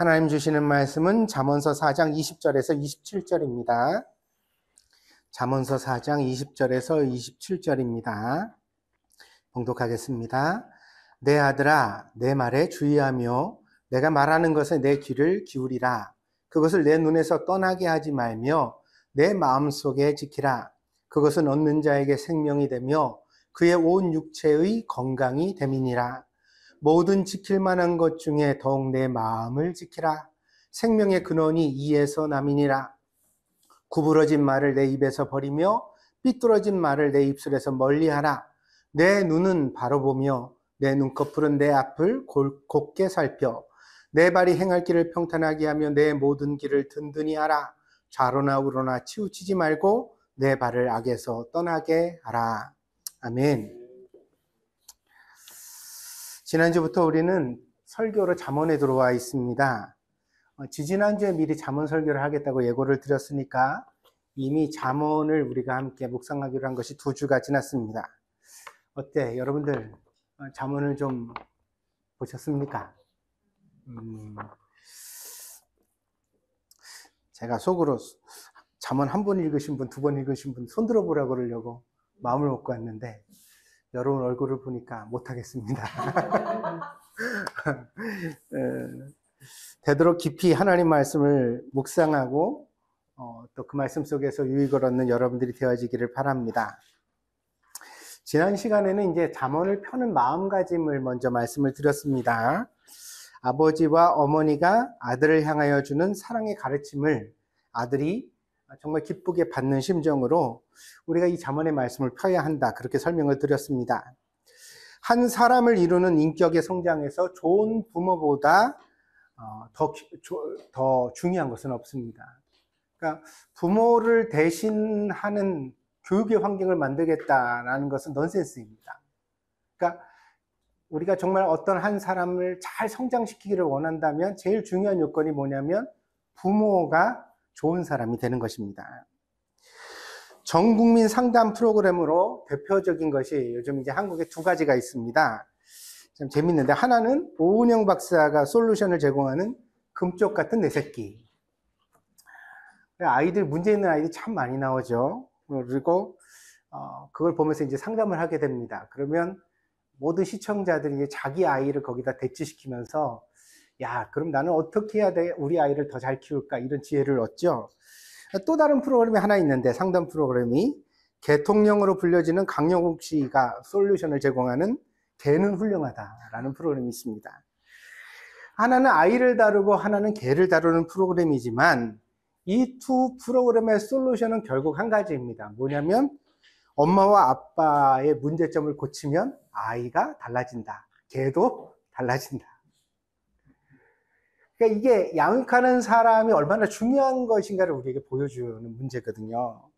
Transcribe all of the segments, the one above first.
하나님 주시는 말씀은 잠언서 4장 20절에서 27절입니다. 잠언서 4장 20절에서 27절입니다. 봉독하겠습니다. 내 아들아, 내 말에 주의하며 내가 말하는 것에 내 귀를 기울이라. 그것을 내 눈에서 떠나게 하지 말며 내 마음속에 지키라. 그것은 얻는 자에게 생명이 되며 그의 온 육체의 건강이 됨이니라. 모든 지킬 만한 것 중에 더욱 내 마음을 지키라. 생명의 근원이 이에서 남이니라. 구부러진 말을 내 입에서 버리며 삐뚤어진 말을 내 입술에서 멀리하라. 내 눈은 바로 보며 내 눈꺼풀은 내 앞을 곱게 살펴 내 발이 행할 길을 평탄하게 하며 내 모든 길을 든든히 하라. 좌로나 우로나 치우치지 말고 내 발을 악에서 떠나게 하라. 아멘. 지난주부터 우리는 설교로 잠언에 들어와 있습니다. 지지난주에 미리 잠언 설교를 하겠다고 예고를 드렸으니까 이미 잠언을 우리가 함께 묵상하기로 한 것이 2주가 지났습니다. 어때? 여러분들 잠언을 좀 보셨습니까? 제가 속으로 잠언 1번 읽으신 분, 2번 읽으신 분 손 들어보라고 그러려고 마음을 먹고 왔는데 여러분 얼굴을 보니까 못하겠습니다. 되도록 깊이 하나님 말씀을 묵상하고 또 그 말씀 속에서 유익을 얻는 여러분들이 되어지기를 바랍니다. 지난 시간에는 이제 잠언을 펴는 마음가짐을 먼저 말씀을 드렸습니다. 아버지와 어머니가 아들을 향하여 주는 사랑의 가르침을 아들이 정말 기쁘게 받는 심정으로 우리가 이 잠언의 말씀을 펴야 한다, 그렇게 설명을 드렸습니다. 한 사람을 이루는 인격의 성장에서 좋은 부모보다 더 중요한 것은 없습니다. 그러니까 부모를 대신하는 교육의 환경을 만들겠다라는 것은 넌센스입니다. 그러니까 우리가 정말 어떤 한 사람을 잘 성장시키기를 원한다면 제일 중요한 요건이 뭐냐면 부모가 좋은 사람이 되는 것입니다. 전 국민 상담 프로그램으로 대표적인 것이 요즘 이제 한국에 2가지가 있습니다. 참 재밌는데, 하나는 오은영 박사가 솔루션을 제공하는 금쪽 같은 내 새끼. 아이들, 문제 있는 아이들이 참 많이 나오죠. 그리고 그걸 보면서 이제 상담을 하게 됩니다. 그러면 모든 시청자들이 이제 자기 아이를 거기다 대치시키면서 야, 그럼 나는 어떻게 해야 돼? 우리 아이를 더 잘 키울까? 이런 지혜를 얻죠. 또 다른 프로그램이 하나 있는데, 상담 프로그램이 개통령으로 불려지는 강영욱 씨가 솔루션을 제공하는 개는 훌륭하다라는 프로그램이 있습니다. 하나는 아이를 다루고 하나는 개를 다루는 프로그램이지만 이 2 프로그램의 솔루션은 결국 한 가지입니다. 뭐냐면 엄마와 아빠의 문제점을 고치면 아이가 달라진다. 개도 달라진다. 그러니까 이게 양육하는 사람이 얼마나 중요한 것인가를 우리에게 보여주는 문제거든요.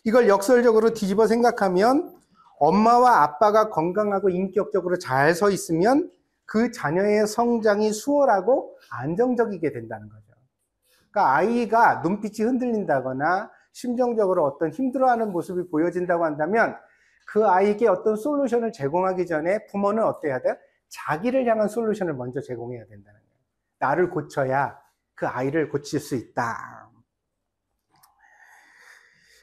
이걸 역설적으로 뒤집어 생각하면 엄마와 아빠가 건강하고 인격적으로 잘 서 있으면 그 자녀의 성장이 수월하고 안정적이게 된다는 거죠. 그러니까 아이가 눈빛이 흔들린다거나 심정적으로 어떤 힘들어하는 모습이 보여진다고 한다면 그 아이에게 어떤 솔루션을 제공하기 전에 부모는 어때야 돼? 자기를 향한 솔루션을 먼저 제공해야 된다는 거예요. 나를 고쳐야 그 아이를 고칠 수 있다.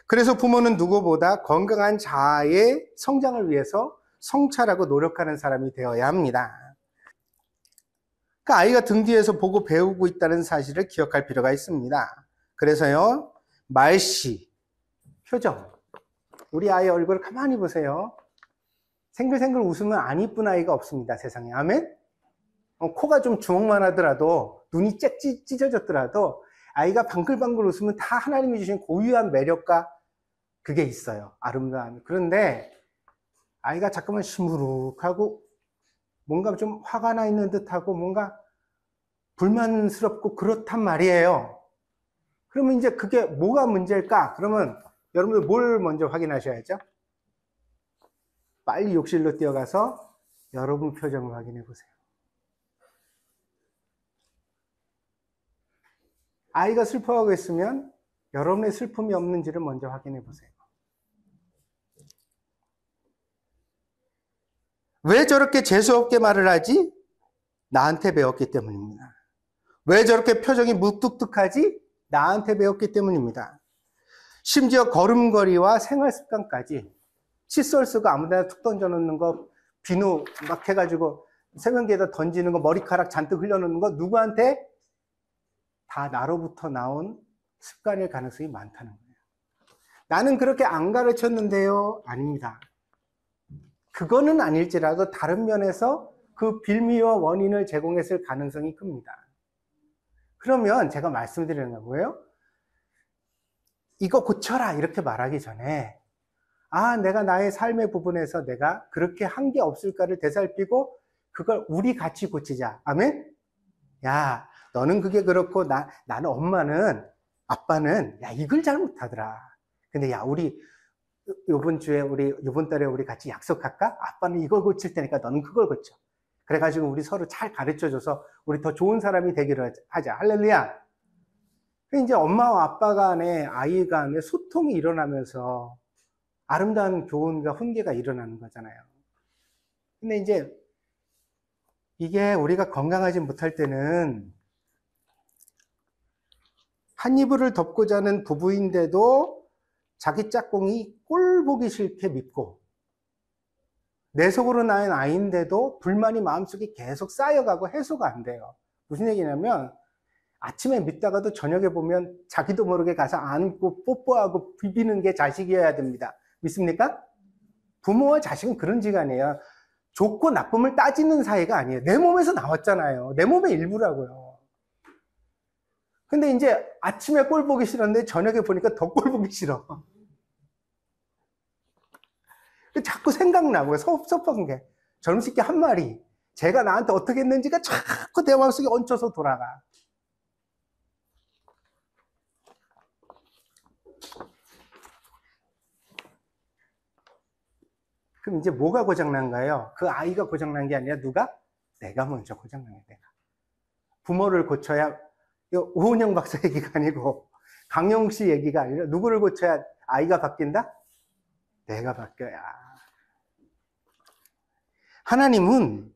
그래서 부모는 누구보다 건강한 자아의 성장을 위해서 성찰하고 노력하는 사람이 되어야 합니다. 그 아이가 등 뒤에서 보고 배우고 있다는 사실을 기억할 필요가 있습니다. 그래서요, 말씨, 표정. 우리 아이 얼굴을 가만히 보세요. 생글생글 웃으면 안 이쁜 아이가 없습니다, 세상에. 아멘? 코가 좀 주먹만 하더라도, 눈이 쫙 찢어졌더라도 아이가 방글방글 웃으면 다 하나님이 주신 고유한 매력과 그게 있어요. 아름다움. 그런데 아이가 자꾸만 시무룩하고 뭔가 좀 화가 나 있는 듯하고 뭔가 불만스럽고 그렇단 말이에요. 그러면 이제 그게 뭐가 문제일까? 그러면 여러분들 뭘 먼저 확인하셔야죠? 빨리 욕실로 뛰어가서 여러분 표정을 확인해 보세요. 아이가 슬퍼하고 있으면 여러분의 슬픔이 없는지를 먼저 확인해 보세요. 왜 저렇게 재수없게 말을 하지? 나한테 배웠기 때문입니다. 왜 저렇게 표정이 무뚝뚝하지? 나한테 배웠기 때문입니다. 심지어 걸음걸이와 생활 습관까지 칫솔 쓰고 아무데나 툭 던져놓는 거, 비누 막 해가지고 세면기에다 던지는 거, 머리카락 잔뜩 흘려놓는 거, 누구한테? 다 나로부터 나온 습관일 가능성이 많다는 거예요. 나는 그렇게 안 가르쳤는데요. 아닙니다. 그거는 아닐지라도 다른 면에서 그 빌미와 원인을 제공했을 가능성이 큽니다. 그러면 제가 말씀드리는 건 뭐예요? 이거 고쳐라 이렇게 말하기 전에 내가 나의 삶의 부분에서 내가 그렇게 한 게 없을까를 되살피고 그걸 우리 같이 고치자. 아멘? 야, 너는 그게 그렇고 나는 엄마는 아빠는 이걸 잘못하더라. 근데 우리 요번 달에 우리 같이 약속할까? 아빠는 이걸 고칠 테니까 너는 그걸 고쳐. 그래가지고 우리 서로 잘 가르쳐줘서 우리 더 좋은 사람이 되기를 하자. 할렐루야. 이제 엄마와 아빠 간에 아이 간에 소통이 일어나면서 아름다운 교훈과 훈계가 일어나는 거잖아요. 근데 이제 이게 우리가 건강하지 못할 때는 한 이불을 덮고 자는 부부인데도 자기 짝꿍이 꼴 보기 싫게 밉고 내 속으로 낳은 아이인데도 불만이 마음속에 계속 쌓여가고 해소가 안 돼요. 무슨 얘기냐면 아침에 믿다가도 저녁에 보면 자기도 모르게 가서 안고 뽀뽀하고 비비는 게 자식이어야 됩니다. 믿습니까? 부모와 자식은 그런 지간이에요. 좋고 나쁨을 따지는 사이가 아니에요. 내 몸에서 나왔잖아요. 내 몸의 일부라고요. 근데 이제 아침에 꼴 보기 싫었는데 저녁에 보니까 더 꼴 보기 싫어. 자꾸 생각나고요. 섭섭한 게. 저놈 새끼 한 마리. 제가 나한테 어떻게 했는지가 자꾸 내 마음속에 얹혀서 돌아가. 그럼 이제 뭐가 고장난가요? 그 아이가 고장난 게 아니라 누가? 내가 먼저 고장난 거야, 내가. 부모를 고쳐야, 오은영 박사 얘기가 아니고 강영욱 씨 얘기가 아니라 누구를 고쳐야 아이가 바뀐다? 내가 바뀌어야. 하나님은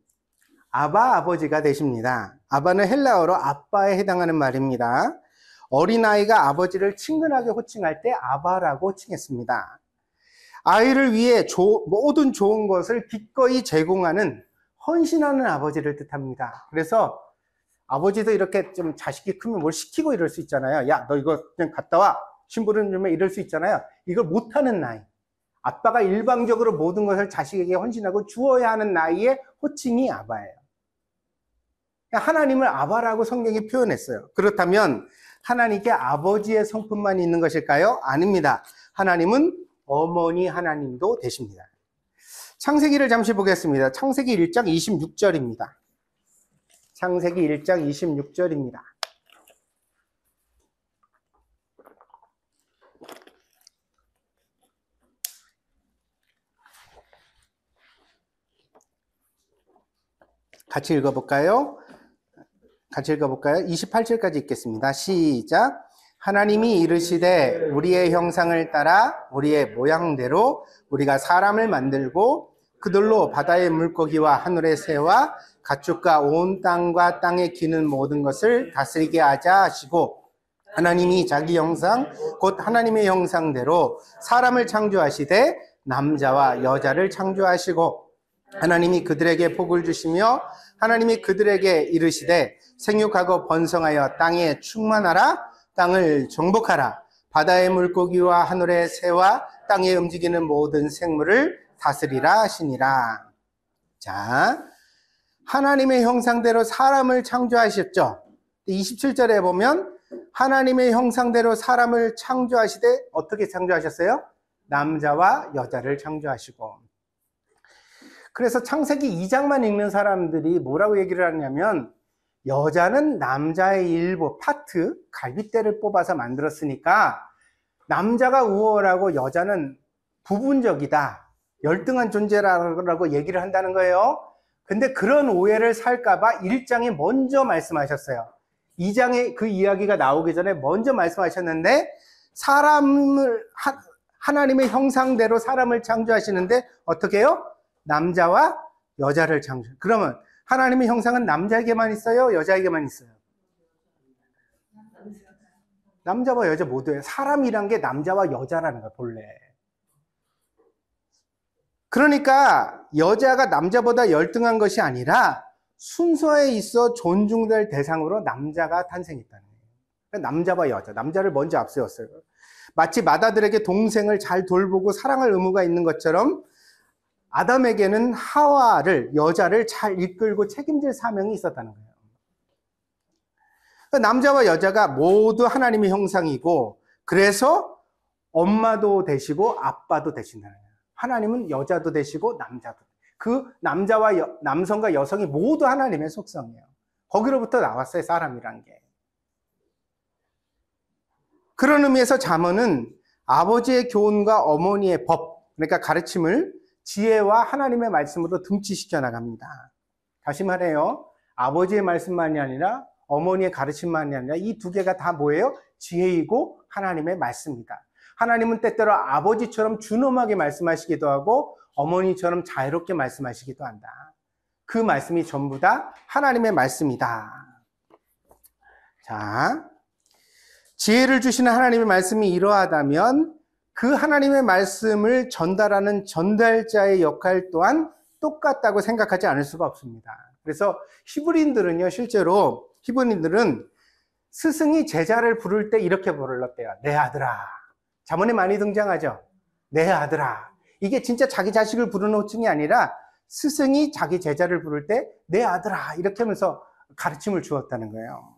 아버지가 되십니다. 아바는 헬라어로 아빠에 해당하는 말입니다. 어린아이가 아버지를 친근하게 호칭할 때 아바라고 칭했습니다. 아이를 위해 모든 좋은 것을 기꺼이 제공하는 헌신하는 아버지를 뜻합니다. 그래서 아버지도 이렇게 좀 자식이 크면 뭘 시키고 이럴 수 있잖아요. 야, 너 이거 그냥 갔다 와. 심부름 좀 해. 이럴 수 있잖아요. 이걸 못하는 나이. 아빠가 일방적으로 모든 것을 자식에게 헌신하고 주어야 하는 나이의 호칭이 아바예요. 하나님을 아바라고 성경이 표현했어요. 그렇다면 하나님께 아버지의 성품만 있는 것일까요? 아닙니다. 하나님은 어머니 하나님도 되십니다. 창세기를 잠시 보겠습니다. 창세기 1장 26절입니다. 창세기 1장 26절입니다. 같이 읽어볼까요? 28절까지 읽겠습니다. 시작. 하나님이 이르시되 우리의 형상을 따라 우리의 모양대로 우리가 사람을 만들고 그들로 바다의 물고기와 하늘의 새와 가축과 온 땅과 땅에 기는 모든 것을 다스리게 하자 하시고 하나님이 자기 형상 곧 하나님의 형상대로 사람을 창조하시되 남자와 여자를 창조하시고 하나님이 그들에게 복을 주시며 하나님이 그들에게 이르시되 생육하고 번성하여 땅에 충만하라 땅을 정복하라 바다의 물고기와 하늘의 새와 땅에 움직이는 모든 생물을 다스리라 하시니라. 자, 하나님의 형상대로 사람을 창조하셨죠. 27절에 보면 하나님의 형상대로 사람을 창조하시되 어떻게 창조하셨어요? 남자와 여자를 창조하시고. 그래서 창세기 2장만 읽는 사람들이 뭐라고 얘기를 하냐면 여자는 남자의 일부, 파트, 갈빗대를 뽑아서 만들었으니까 남자가 우월하고 여자는 부분적이다. 열등한 존재라고 얘기를 한다는 거예요. 근데 그런 오해를 살까봐 1장에 먼저 말씀하셨어요. 2장에 그 이야기가 나오기 전에 먼저 말씀하셨는데 하나님의 형상대로 사람을 창조하시는데 어떻게 해요? 남자와 여자를 창조. 그러면 하나님의 형상은 남자에게만 있어요? 여자에게만 있어요? 남자와 여자 모두예요. 사람이란 게 남자와 여자라는 거야, 본래. 그러니까 여자가 남자보다 열등한 것이 아니라 순서에 있어 존중될 대상으로 남자가 탄생했다는 거예요. 그러니까 남자와 여자, 남자를 먼저 앞세웠어요. 마치 마다들에게 동생을 잘 돌보고 사랑할 의무가 있는 것처럼 아담에게는 하와를, 여자를 잘 이끌고 책임질 사명이 있었다는 거예요. 그러니까 남자와 여자가 모두 하나님의 형상이고, 그래서 엄마도 되시고 아빠도 되신다는 거예요. 하나님은 여자도 되시고 남자도. 그 남자와 남성과 여성이 모두 하나님의 속성이에요. 거기로부터 나왔어요, 사람이란 게. 그런 의미에서 잠언은 아버지의 교훈과 어머니의 법, 그러니까 가르침을 지혜와 하나님의 말씀으로 등치시켜 나갑니다. 다시 말해요. 아버지의 말씀만이 아니라 어머니의 가르침만이 아니라 이 두 개가 다 뭐예요? 지혜이고 하나님의 말씀이다. 하나님은 때때로 아버지처럼 준엄하게 말씀하시기도 하고 어머니처럼 자유롭게 말씀하시기도 한다. 그 말씀이 전부 다 하나님의 말씀이다. 자, 지혜를 주시는 하나님의 말씀이 이러하다면 그 하나님의 말씀을 전달하는 전달자의 역할 또한 똑같다고 생각하지 않을 수가 없습니다. 그래서 히브리인들은요, 실제로 히브리인들은 스승이 제자를 부를 때 이렇게 불렀대요. 내 아들아. 잠언에 많이 등장하죠. 내 아들아. 이게 진짜 자기 자식을 부르는 호칭이 아니라 스승이 자기 제자를 부를 때 내 아들아 이렇게 하면서 가르침을 주었다는 거예요.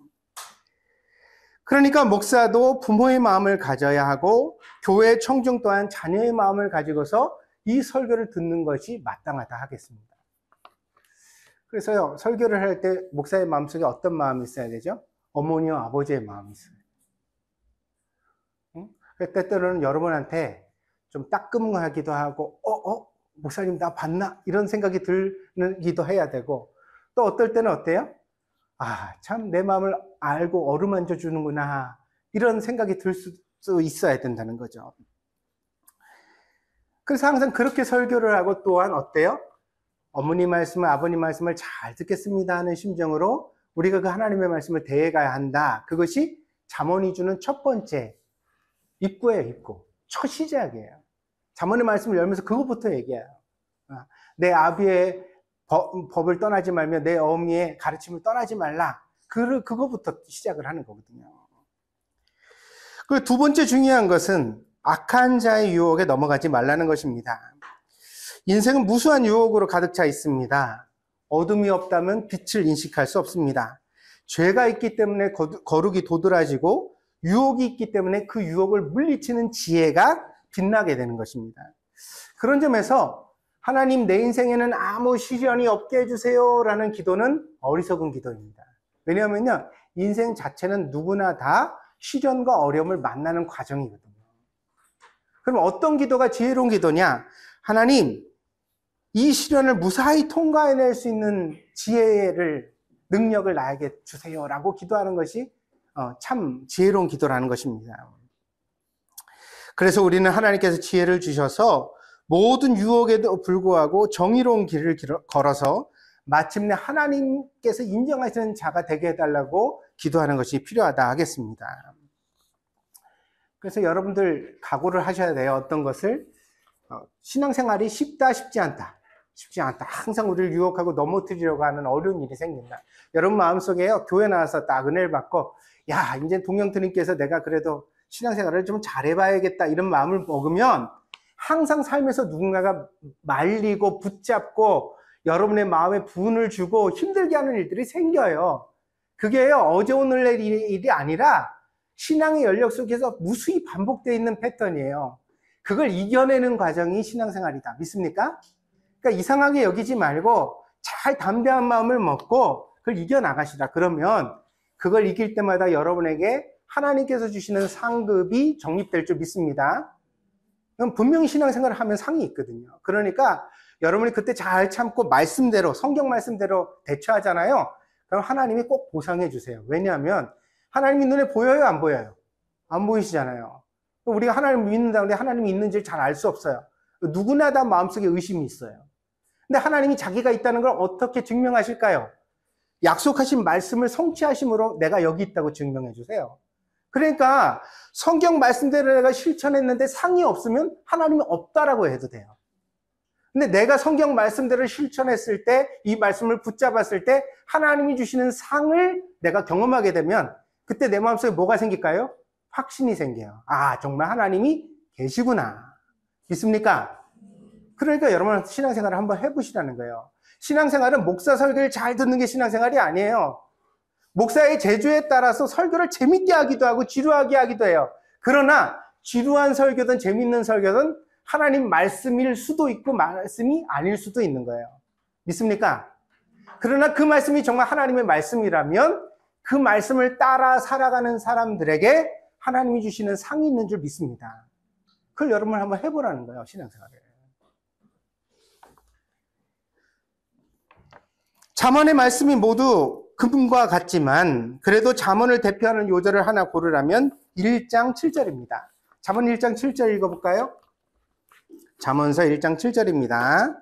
그러니까 목사도 부모의 마음을 가져야 하고 교회 청중 또한 자녀의 마음을 가지고서 이 설교를 듣는 것이 마땅하다 하겠습니다. 그래서요, 설교를 할 때 목사의 마음속에 어떤 마음이 있어야 되죠? 어머니와 아버지의 마음이 있어요. 때때로는 여러분한테 좀 따끔하기도 하고 목사님 나 봤나? 이런 생각이 들기도 해야 되고, 또 어떨 때는 어때요? 아, 참 내 마음을 알고 어루만져 주는구나, 이런 생각이 들 수 있어야 된다는 거죠. 그래서 항상 그렇게 설교를 하고, 또한 어때요? 어머니 말씀을, 아버님 말씀을 잘 듣겠습니다 하는 심정으로 우리가 그 하나님의 말씀을 대해가야 한다. 그것이 잠언이 주는 첫 번째 입구예요, 입구. 첫 시작이에요. 잠언의 말씀을 열면서 그것부터 얘기해요. 내 아비의 법을 떠나지 말며 내 어머니의 가르침을 떠나지 말라. 그거부터 시작을 하는 거거든요. 그 두 번째 중요한 것은 악한 자의 유혹에 넘어가지 말라는 것입니다. 인생은 무수한 유혹으로 가득 차 있습니다. 어둠이 없다면 빛을 인식할 수 없습니다. 죄가 있기 때문에 거룩이 도드라지고 유혹이 있기 때문에 그 유혹을 물리치는 지혜가 빛나게 되는 것입니다. 그런 점에서 하나님 내 인생에는 아무 시련이 없게 해주세요 라는 기도는 어리석은 기도입니다. 왜냐하면요, 인생 자체는 누구나 다 시련과 어려움을 만나는 과정이거든요. 그럼 어떤 기도가 지혜로운 기도냐? 하나님, 이 시련을 무사히 통과해낼 수 있는 지혜를, 능력을 나에게 주세요 라고 기도하는 것이 참 지혜로운 기도라는 것입니다. 그래서 우리는 하나님께서 지혜를 주셔서 모든 유혹에도 불구하고 정의로운 길을 걸어서 마침내 하나님께서 인정하시는 자가 되게 해달라고 기도하는 것이 필요하다 하겠습니다. 그래서 여러분들 각오를 하셔야 돼요. 어떤 것을? 신앙생활이 쉽다, 쉽지 않다. 쉽지 않다. 항상 우리를 유혹하고 넘어뜨리려고 하는 어려운 일이 생긴다. 여러분 마음속에요, 교회 나와서 딱 은혜를 받고, 야, 이제 동영트님께서 내가 그래도 신앙생활을 좀 잘해봐야겠다, 이런 마음을 먹으면 항상 삶에서 누군가가 말리고 붙잡고 여러분의 마음에 분을 주고 힘들게 하는 일들이 생겨요. 그게요, 어제 오늘 일이 아니라 신앙의 연력 속에서 무수히 반복되어 있는 패턴이에요. 그걸 이겨내는 과정이 신앙생활이다. 믿습니까? 그러니까 이상하게 여기지 말고 잘 담대한 마음을 먹고 그걸 이겨나가시라. 그러면 그걸 이길 때마다 여러분에게 하나님께서 주시는 상급이 적립될 줄 믿습니다. 그럼 분명히 신앙생활을 하면 상이 있거든요. 그러니까 여러분이 그때 잘 참고 말씀대로, 성경 말씀대로 대처하잖아요. 그럼 하나님이 꼭 보상해 주세요. 왜냐하면 하나님이 눈에 보여요, 안 보여요? 안 보이시잖아요. 우리가 하나님을 믿는다는데 하나님이 있는지 잘 알 수 없어요. 누구나 다 마음속에 의심이 있어요. 근데 하나님이 자기가 있다는 걸 어떻게 증명하실까요? 약속하신 말씀을 성취하심으로 내가 여기 있다고 증명해 주세요. 그러니까 성경 말씀대로 내가 실천했는데 상이 없으면 하나님이 없다라고 해도 돼요. 근데 내가 성경 말씀대로 실천했을 때, 이 말씀을 붙잡았을 때 하나님이 주시는 상을 내가 경험하게 되면 그때 내 마음속에 뭐가 생길까요? 확신이 생겨요. 아, 정말 하나님이 계시구나. 믿습니까? 그러니까 여러분 신앙생활을 한번 해보시라는 거예요. 신앙생활은 목사 설교를 잘 듣는 게 신앙생활이 아니에요. 목사의 재주에 따라서 설교를 재밌게 하기도 하고 지루하게 하기도 해요. 그러나 지루한 설교든 재밌는 설교든 하나님 말씀일 수도 있고 말씀이 아닐 수도 있는 거예요. 믿습니까? 그러나 그 말씀이 정말 하나님의 말씀이라면 그 말씀을 따라 살아가는 사람들에게 하나님이 주시는 상이 있는 줄 믿습니다. 그걸 여러분 한번 해보라는 거예요, 신앙생활을. 잠언의 말씀이 모두 금과 같지만 그래도 잠언을 대표하는 요절을 하나 고르라면 1장 7절입니다. 잠언 1장 7절 읽어볼까요? 잠언서 1장 7절입니다.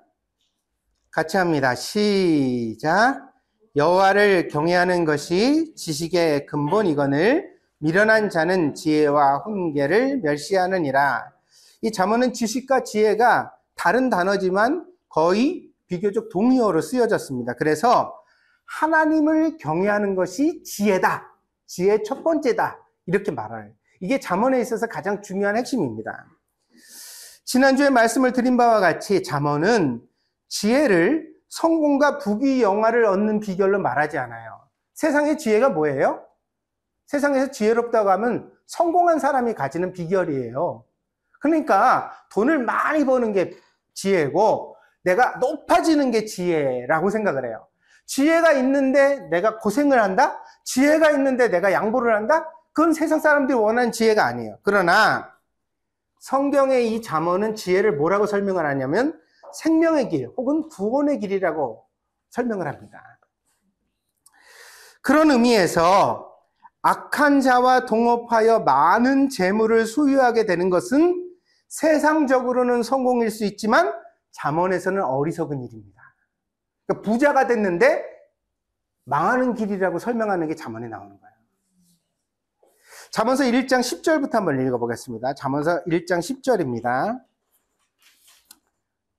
같이 합니다. 시작. 여호와를 경외하는 것이 지식의 근본이거늘 미련한 자는 지혜와 훈계를 멸시하느니라. 이 잠언은 지식과 지혜가 다른 단어지만 거의 비교적 동의어로 쓰여졌습니다. 그래서 하나님을 경외하는 것이 지혜다. 지혜의 첫 번째다. 이렇게 말하는. 이게 잠언에 있어서 가장 중요한 핵심입니다. 지난주에 말씀을 드린 바와 같이 잠언은 지혜를 성공과 부귀영화를 얻는 비결로 말하지 않아요. 세상의 지혜가 뭐예요? 세상에서 지혜롭다고 하면 성공한 사람이 가지는 비결이에요. 그러니까 돈을 많이 버는 게 지혜고 내가 높아지는 게 지혜라고 생각을 해요. 지혜가 있는데 내가 고생을 한다? 지혜가 있는데 내가 양보를 한다? 그건 세상 사람들이 원하는 지혜가 아니에요. 그러나 성경의 이 잠언은 지혜를 뭐라고 설명을 하냐면 생명의 길 혹은 구원의 길이라고 설명을 합니다. 그런 의미에서 악한 자와 동업하여 많은 재물을 소유하게 되는 것은 세상적으로는 성공일 수 있지만 잠언에서는 어리석은 일입니다. 그러니까 부자가 됐는데 망하는 길이라고 설명하는 게 잠언에 나오는 거예요. 잠언서 1장 10절부터 한번 읽어보겠습니다. 잠언서 1장 10절입니다.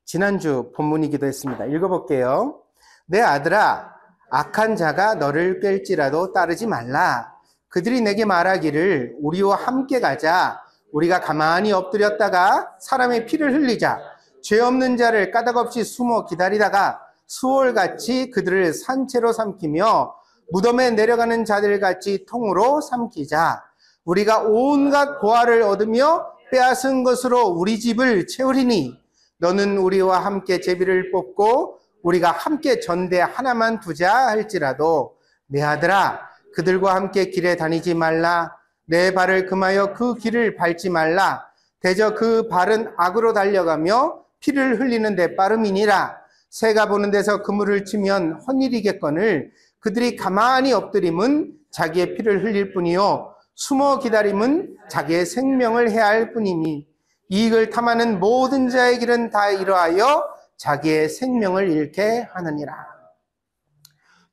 지난주 본문이기도 했습니다. 읽어볼게요. 내 아들아, 악한 자가 너를 꿰일지라도 따르지 말라. 그들이 내게 말하기를 우리와 함께 가자. 우리가 가만히 엎드렸다가 사람의 피를 흘리자. 죄 없는 자를 까닭없이 숨어 기다리다가 수월같이 그들을 산채로 삼키며 무덤에 내려가는 자들같이 통으로 삼키자. 우리가 온갖 보화를 얻으며 빼앗은 것으로 우리 집을 채우리니 너는 우리와 함께 제비를 뽑고 우리가 함께 전대 하나만 두자 할지라도 내 아들아 그들과 함께 길에 다니지 말라. 내 발을 금하여 그 길을 밟지 말라. 대저 그 발은 악으로 달려가며 피를 흘리는 데 빠름이니라. 새가 보는 데서 그물을 치면 헛일이겠거늘 그들이 가만히 엎드림은 자기의 피를 흘릴 뿐이요 숨어 기다림은 자기의 생명을 해할 뿐이니 이익을 탐하는 모든 자의 길은 다 이러하여 자기의 생명을 잃게 하느니라.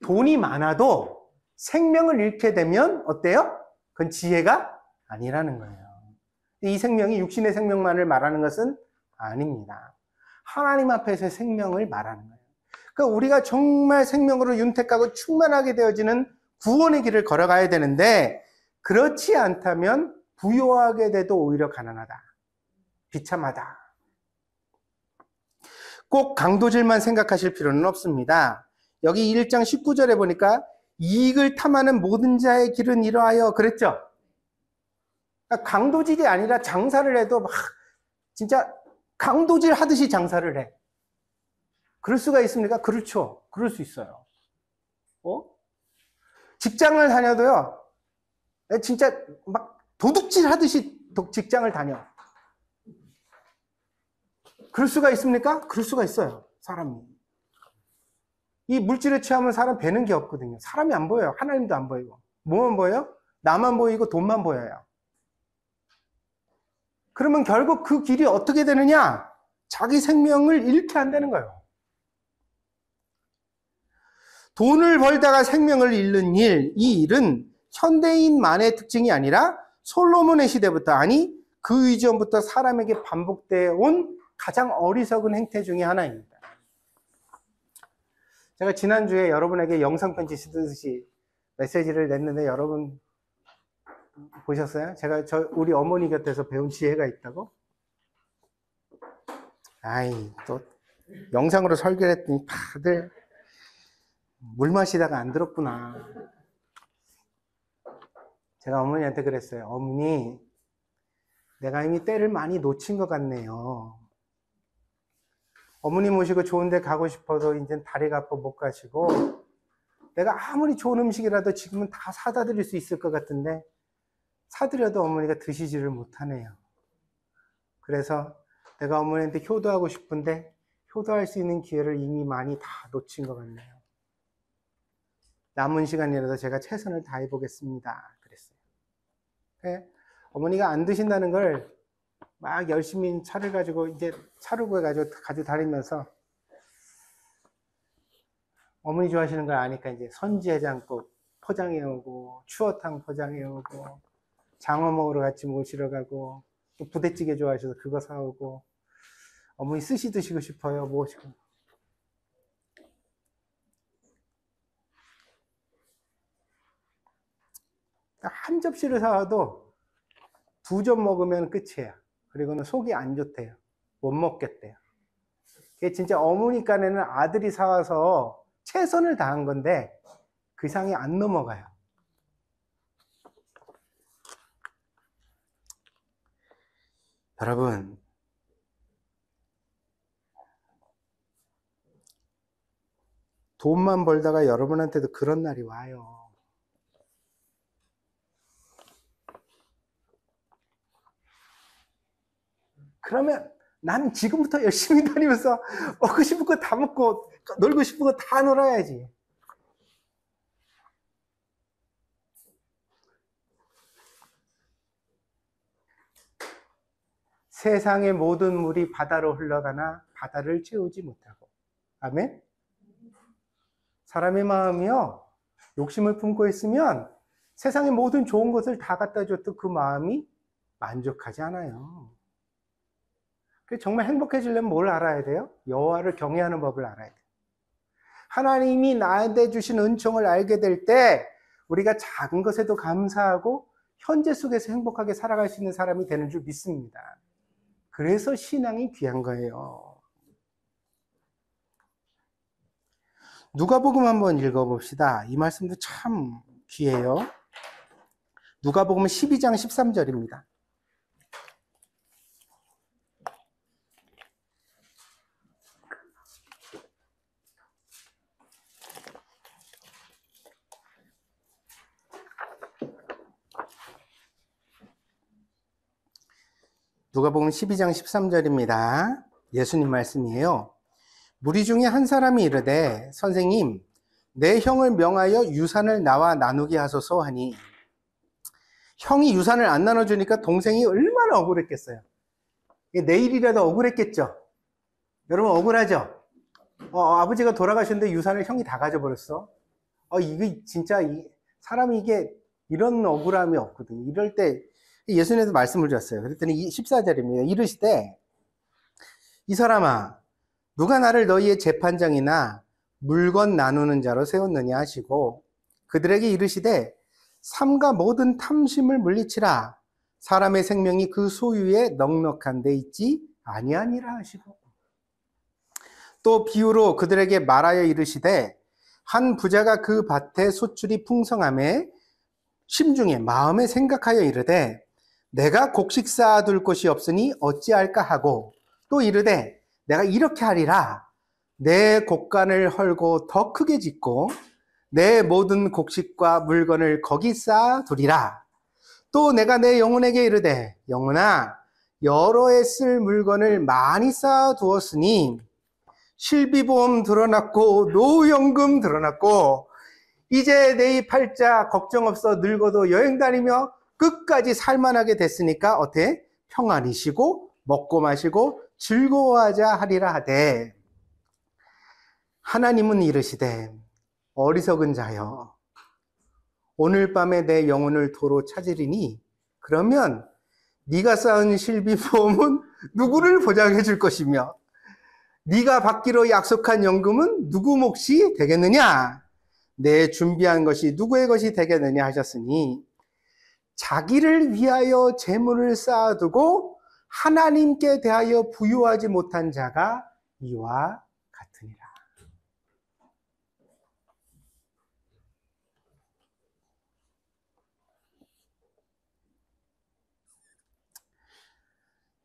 돈이 많아도 생명을 잃게 되면 어때요? 그건 지혜가 아니라는 거예요. 이 생명이 육신의 생명만을 말하는 것은 아닙니다. 하나님 앞에서의 생명을 말하는 거예요. 그러니까 우리가 정말 생명으로 윤택하고 충만하게 되어지는 구원의 길을 걸어가야 되는데 그렇지 않다면 부유하게 돼도 오히려 가난하다. 비참하다. 꼭 강도질만 생각하실 필요는 없습니다. 여기 1장 19절에 보니까 이익을 탐하는 모든 자의 길은 이러하여 그랬죠. 그러니까 강도질이 아니라 장사를 해도 막 진짜 강도질 하듯이 장사를 해. 그럴 수가 있습니까? 그렇죠. 그럴 수 있어요. 직장을 다녀도요. 진짜 막 도둑질 하듯이 직장을 다녀. 그럴 수가 있습니까? 그럴 수가 있어요. 사람이. 이 물질에 취하면 사람 뵈는 게 없거든요. 사람이 안 보여요. 하나님도 안 보이고. 뭐만 보여요? 나만 보이고 돈만 보여요. 그러면 결국 그 길이 어떻게 되느냐? 자기 생명을 잃게 한다는 거예요. 돈을 벌다가 생명을 잃는 일, 이 일은 현대인만의 특징이 아니라 솔로몬의 시대부터, 아니 그 이전부터 사람에게 반복되어 온 가장 어리석은 행태 중에 하나입니다. 제가 지난주에 여러분에게 영상편지 쓰듯이 메시지를 냈는데 여러분 보셨어요? 제가 우리 어머니 곁에서 배운 지혜가 있다고? 아이, 또 영상으로 설교를 했더니 다들 물 마시다가 안 들었구나. 제가 어머니한테 그랬어요. 어머니, 내가 이미 때를 많이 놓친 것 같네요. 어머니 모시고 좋은 데 가고 싶어도 이제 다리가 아파 못 가시고, 내가 아무리 좋은 음식이라도 지금은 다 사다 드릴 수 있을 것 같은데 사드려도 어머니가 드시지를 못하네요. 그래서 내가 어머니한테 효도하고 싶은데 효도할 수 있는 기회를 이미 많이 다 놓친 것 같네요. 남은 시간이라도 제가 최선을 다해 보겠습니다. 그랬어요. 네? 어머니가 안 드신다는 걸 막 열심히 차를 가지고 이제 차를 구해가지고 가지고 다니면서 어머니 좋아하시는 걸 아니까 이제 선지해장국 포장해 오고 추어탕 포장해 오고 장어 먹으러 같이 모시러 가고 또 부대찌개 좋아하셔서 그거 사오고 어머니 스시 드시고 싶어요 모시고 한 접시를 사와도 2점 먹으면 끝이에요. 그리고는 속이 안 좋대요. 못 먹겠대요. 그게 진짜 어머니 깐에는 아들이 사와서 최선을 다한 건데 그 이상이 안 넘어가요. 여러분, 돈만 벌다가 여러분한테도 그런 날이 와요. 그러면 나는 지금부터 열심히 다니면서 먹고 싶은 거 다 먹고 놀고 싶은 거 다 놀아야지. 세상의 모든 물이 바다로 흘러가나 바다를 채우지 못하고. 아멘? 사람의 마음이요, 욕심을 품고 있으면 세상의 모든 좋은 것을 다 갖다 줘도 그 마음이 만족하지 않아요. 정말 행복해지려면 뭘 알아야 돼요? 여호와를 경외하는 법을 알아야 돼요. 하나님이 나한테 주신 은총을 알게 될 때 우리가 작은 것에도 감사하고 현재 속에서 행복하게 살아갈 수 있는 사람이 되는 줄 믿습니다. 그래서 신앙이 귀한 거예요. 누가복음 한번 읽어봅시다. 이 말씀도 참 귀해요. 누가복음 12장 13절입니다. 누가복음 12장 13절입니다. 예수님 말씀이에요. 무리 중에 한 사람이 이르되 선생님, 내 형을 명하여 유산을 나와 나누게 하소서 하니, 형이 유산을 안 나눠주니까 동생이 얼마나 억울했겠어요. 내일이라도 억울했겠죠. 여러분 억울하죠? 아버지가 돌아가셨는데 유산을 형이 다 가져버렸어. 이게 진짜 사람이 이게 이런 억울함이 없거든요. 이럴 때 예수님께서 말씀을 주셨어요. 그랬더니 14절입니다. 이르시되 이 사람아, 누가 나를 너희의 재판장이나 물건 나누는 자로 세웠느냐 하시고 그들에게 이르시되 삼가 모든 탐심을 물리치라. 사람의 생명이 그 소유에 넉넉한 데 있지 아니하니라 하시고, 또 비유로 그들에게 말하여 이르시되 한 부자가 그 밭에 소출이 풍성함에 심중에 마음에 생각하여 이르되 내가 곡식 쌓아둘 곳이 없으니 어찌할까 하고, 또 이르되 내가 이렇게 하리라. 내 곡간을 헐고 더 크게 짓고 내 모든 곡식과 물건을 거기 쌓아두리라. 또 내가 내 영혼에게 이르되 영혼아, 여러 해 쓸 물건을 많이 쌓아두었으니 실비보험 드러났고 노후연금 드러났고 이제 내 팔자 걱정 없어 늙어도 여행 다니며 끝까지 살만하게 됐으니까 어때? 평안히 쉬고 먹고 마시고 즐거워하자 하리라 하되, 하나님은 이르시되 어리석은 자여, 오늘 밤에 내 영혼을 도로 찾으리니 그러면 네가 쌓은 실비보험은 누구를 보장해 줄 것이며 네가 받기로 약속한 연금은 누구 몫이 되겠느냐? 내 준비한 것이 누구의 것이 되겠느냐 하셨으니 자기를 위하여 재물을 쌓아두고 하나님께 대하여 부유하지 못한 자가 이와 같으니라.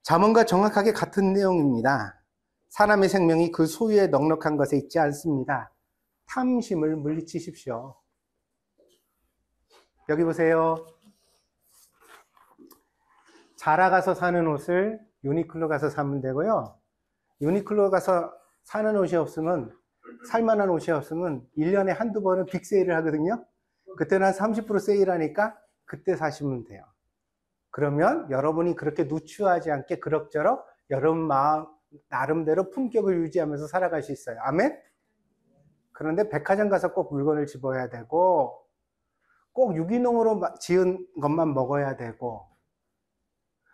잠언과 정확하게 같은 내용입니다. 사람의 생명이 그 소유에 넉넉한 것에 있지 않습니다. 탐심을 물리치십시오. 여기 보세요. 자라 가서 사는 옷을 유니클로 가서 사면 되고요. 유니클로 가서 사는 옷이 없으면, 살만한 옷이 없으면 1년에 한두 번은 빅세일을 하거든요. 그때는 한 30% 세일하니까 그때 사시면 돼요. 그러면 여러분이 그렇게 누추하지 않게 그럭저럭 여러분 마음 나름대로 품격을 유지하면서 살아갈 수 있어요. 아멘? 그런데 백화점 가서 꼭 물건을 집어야 되고 꼭 유기농으로 지은 것만 먹어야 되고,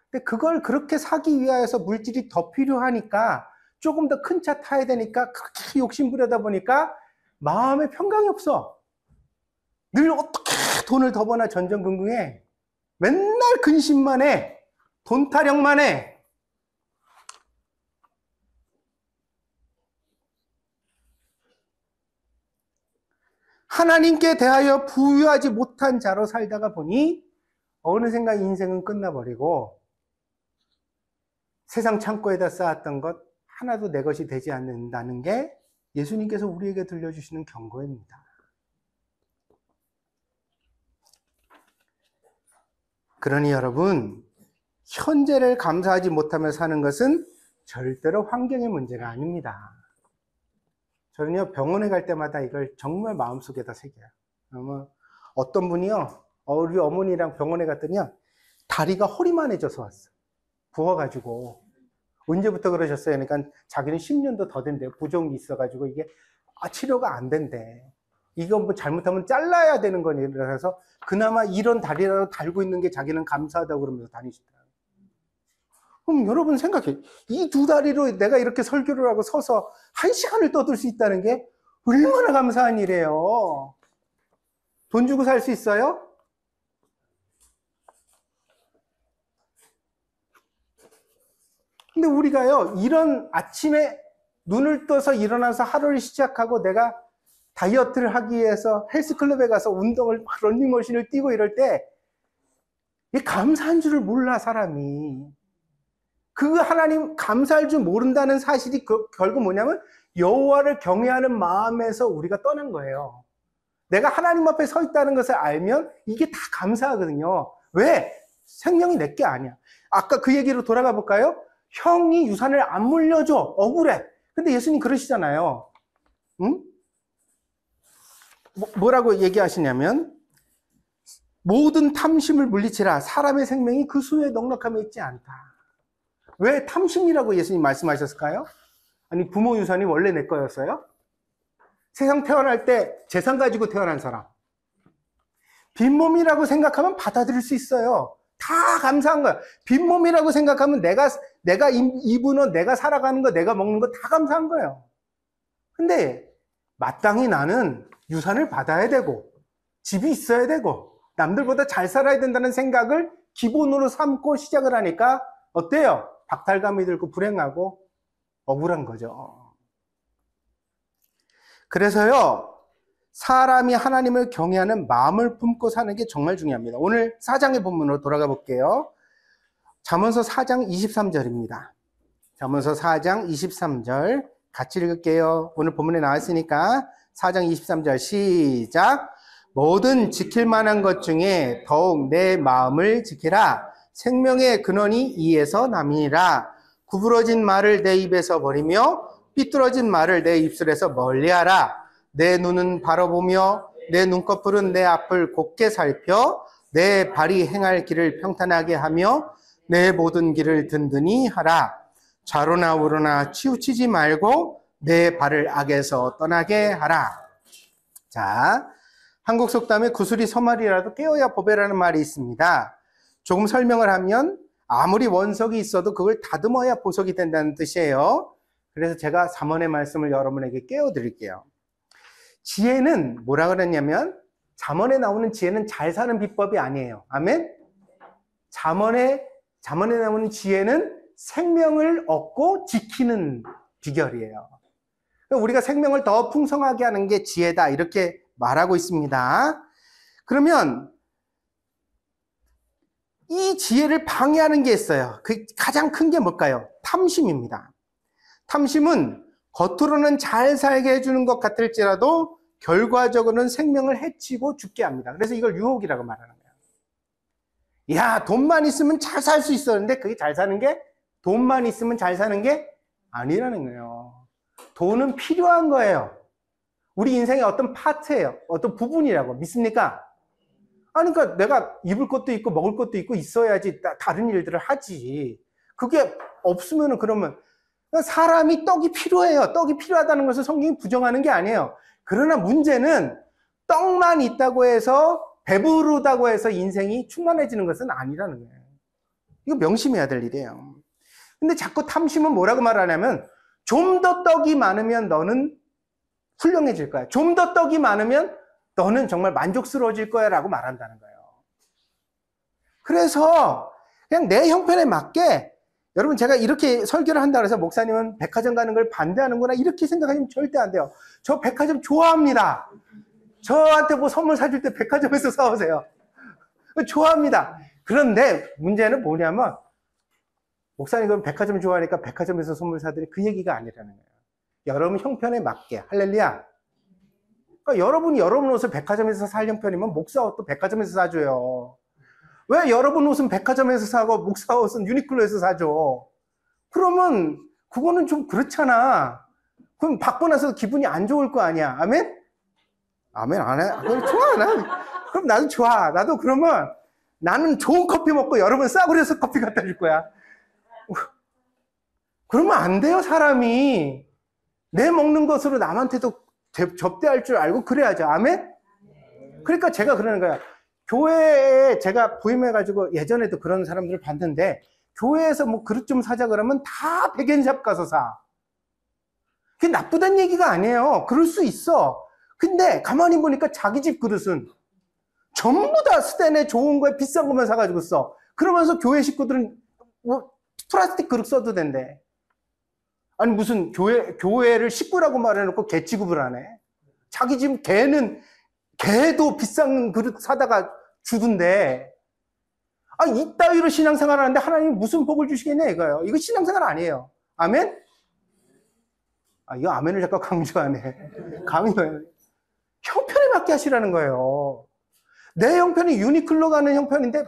근데 그걸 그렇게 사기 위하여서 물질이 더 필요하니까 조금 더 큰 차 타야 되니까 그렇게 욕심 부려다 보니까 마음에 평강이 없어. 늘 어떻게 돈을 더 버나 전전긍긍해. 맨날 근심만 해. 돈 타령만 해. 하나님께 대하여 부유하지 못한 자로 살다가 보니 어느샌가 인생은 끝나버리고 세상 창고에다 쌓았던 것 하나도 내 것이 되지 않는다는 게 예수님께서 우리에게 들려주시는 경고입니다. 그러니 여러분, 현재를 감사하지 못하며 사는 것은 절대로 환경의 문제가 아닙니다. 저는요, 병원에 갈 때마다 이걸 정말 마음속에다 새겨요. 어떤 분이요, 우리 어머니랑 병원에 갔더니요, 다리가 허리만해져서 왔어. 부어가지고. 언제부터 그러셨어요? 그러니까 자기는 10년도 더 된대요. 부종이 있어가지고 이게 치료가 안 된대. 이거 뭐 잘못하면 잘라야 되는 거니. 그래서 그나마 이런 다리라도 달고 있는 게 자기는 감사하다고 그러면서 다니시더라고요. 그럼 여러분 생각해. 이 두 다리로 내가 이렇게 설교를 하고 서서 1시간을 떠들 수 있다는 게 얼마나 감사한 일이에요. 돈 주고 살 수 있어요? 근데 우리가요, 이런 아침에 눈을 떠서 일어나서 하루를 시작하고 내가 다이어트를 하기 위해서 헬스클럽에 가서 운동을, 러닝머신을 뛰고 이럴 때, 이 감사한 줄을 몰라, 사람이. 그 하나님 감사할 줄 모른다는 사실이 결국 뭐냐면, 여호와를 경외하는 마음에서 우리가 떠난 거예요. 내가 하나님 앞에 서 있다는 것을 알면 이게 다 감사하거든요. 왜? 생명이 내게 아니야. 아까 그 얘기로 돌아가 볼까요? 형이 유산을 안 물려줘. 억울해. 근데 예수님 그러시잖아요. 응? 뭐라고 얘기하시냐면, 모든 탐심을 물리치라. 사람의 생명이 그 수에 넉넉함에 있지 않다. 왜 탐심이라고 예수님 말씀하셨을까요? 아니, 부모 유산이 원래 내 거였어요? 세상 태어날 때 재산 가지고 태어난 사람. 빈몸이라고 생각하면 받아들일 수 있어요. 다 감사한 거야. 빈몸이라고 생각하면 내가 입은 옷, 내가 살아가는 거, 내가 먹는 거 다 감사한 거예요. 근데 마땅히 나는 유산을 받아야 되고 집이 있어야 되고 남들보다 잘 살아야 된다는 생각을 기본으로 삼고 시작을 하니까 어때요? 박탈감이 들고 불행하고 억울한 거죠. 그래서요, 사람이 하나님을 경외하는 마음을 품고 사는 게 정말 중요합니다. 오늘 4장의 본문으로 돌아가 볼게요. 잠언서 4장 23절입니다. 잠언서 4장 23절 같이 읽을게요. 오늘 본문에 나왔으니까 4장 23절 시작. 모든 지킬 만한 것 중에 더욱 내 마음을 지키라. 생명의 근원이 이에서 남이니라. 구부러진 말을 내 입에서 버리며 삐뚤어진 말을 내 입술에서 멀리하라. 내 눈은 바라보며 내 눈꺼풀은 내 앞을 곧게 살펴 내 발이 행할 길을 평탄하게 하며 내 모든 길을 든든히 하라. 좌로나 우로나 치우치지 말고 내 발을 악에서 떠나게 하라. 자, 한국 속담에 구슬이 서말이라도 깨어야 보배라는 말이 있습니다. 조금 설명을 하면 아무리 원석이 있어도 그걸 다듬어야 보석이 된다는 뜻이에요. 그래서 제가 3원의 말씀을 여러분에게 깨워드릴게요. 지혜는 뭐라 그랬냐면, 잠언에 나오는 지혜는 잘 사는 비법이 아니에요. 아멘? 잠언에 나오는 지혜는 생명을 얻고 지키는 비결이에요. 우리가 생명을 더 풍성하게 하는 게 지혜다, 이렇게 말하고 있습니다. 그러면 이 지혜를 방해하는 게 있어요. 그 가장 큰 게 뭘까요? 탐심입니다. 탐심은 겉으로는 잘 살게 해주는 것 같을지라도 결과적으로는 생명을 해치고 죽게 합니다. 그래서 이걸 유혹이라고 말하는 거예요. 야, 돈만 있으면 잘 살 수 있었는데 그게 잘 사는 게, 돈만 있으면 잘 사는 게 아니라는 거예요. 돈은 필요한 거예요. 우리 인생의 어떤 파트예요. 어떤 부분이라고. 믿습니까? 아니, 그러니까 내가 입을 것도 있고 먹을 것도 있고 있어야지 다른 일들을 하지. 그게 없으면 그러면, 사람이 떡이 필요해요. 떡이 필요하다는 것을 성경이 부정하는 게 아니에요. 그러나 문제는 떡만 있다고 해서, 배부르다고 해서 인생이 충만해지는 것은 아니라는 거예요. 이거 명심해야 될 일이에요. 근데 자꾸 탐심은 뭐라고 말하냐면, 좀 더 떡이 많으면 너는 훌륭해질 거야. 좀 더 떡이 많으면 너는 정말 만족스러워질 거야 라고 말한다는 거예요. 그래서 그냥 내 형편에 맞게, 여러분 제가 이렇게 설교를 한다고 해서 목사님은 백화점 가는 걸 반대하는구나 이렇게 생각하시면 절대 안 돼요. 저 백화점 좋아합니다. 저한테 뭐 선물 사줄 때 백화점에서 사오세요. 좋아합니다. 그런데 문제는 뭐냐면, 목사님 그럼 백화점 좋아하니까 백화점에서 선물 사드리, 그 얘기가 아니라는 거예요. 여러분 형편에 맞게. 할렐루야. 그러니까 여러분이 여러분 옷을 백화점에서 살 형편이면 목사 옷도 백화점에서 사줘요. 왜 여러분 옷은 백화점에서 사고 목사 옷은 유니클로에서 사줘? 그러면 그거는 좀 그렇잖아. 그럼 받고 나서 기분이 안 좋을 거 아니야. 아멘? 아멘 안 해? 그럼 좋아. 그럼 나도 좋아. 나도 그러면 나는 좋은 커피 먹고 여러분 싸구려서 커피 갖다 줄 거야. 그러면 안 돼요. 사람이 내 먹는 것으로 남한테도 접대할 줄 알고 그래야죠. 아멘? 그러니까 제가 그러는 거야. 교회에 제가 부임해가지고 예전에도 그런 사람들을 봤는데, 교회에서 뭐 그릇 좀 사자 그러면 다 백엔샵 가서 사. 그게 나쁘다는 얘기가 아니에요. 그럴 수 있어. 근데 가만히 보니까 자기 집 그릇은 전부 다 스탠에 좋은 거에 비싼 것만 사가지고 써. 그러면서 교회 식구들은 뭐 플라스틱 그릇 써도 된대. 아니 무슨 교회를 식구라고 말해놓고 개 취급을 하네. 자기 집 개도 비싼 그릇 사다가 주던데. 아, 이따위로 신앙생활 하는데 하나님이 무슨 복을 주시겠냐 이거예요. 이거 신앙생활 아니에요. 아멘? 아, 이거 아멘을 잠깐 강조하네. 강조해. 형편에 맞게 하시라는 거예요. 내 형편이 유니클로 가는 형편인데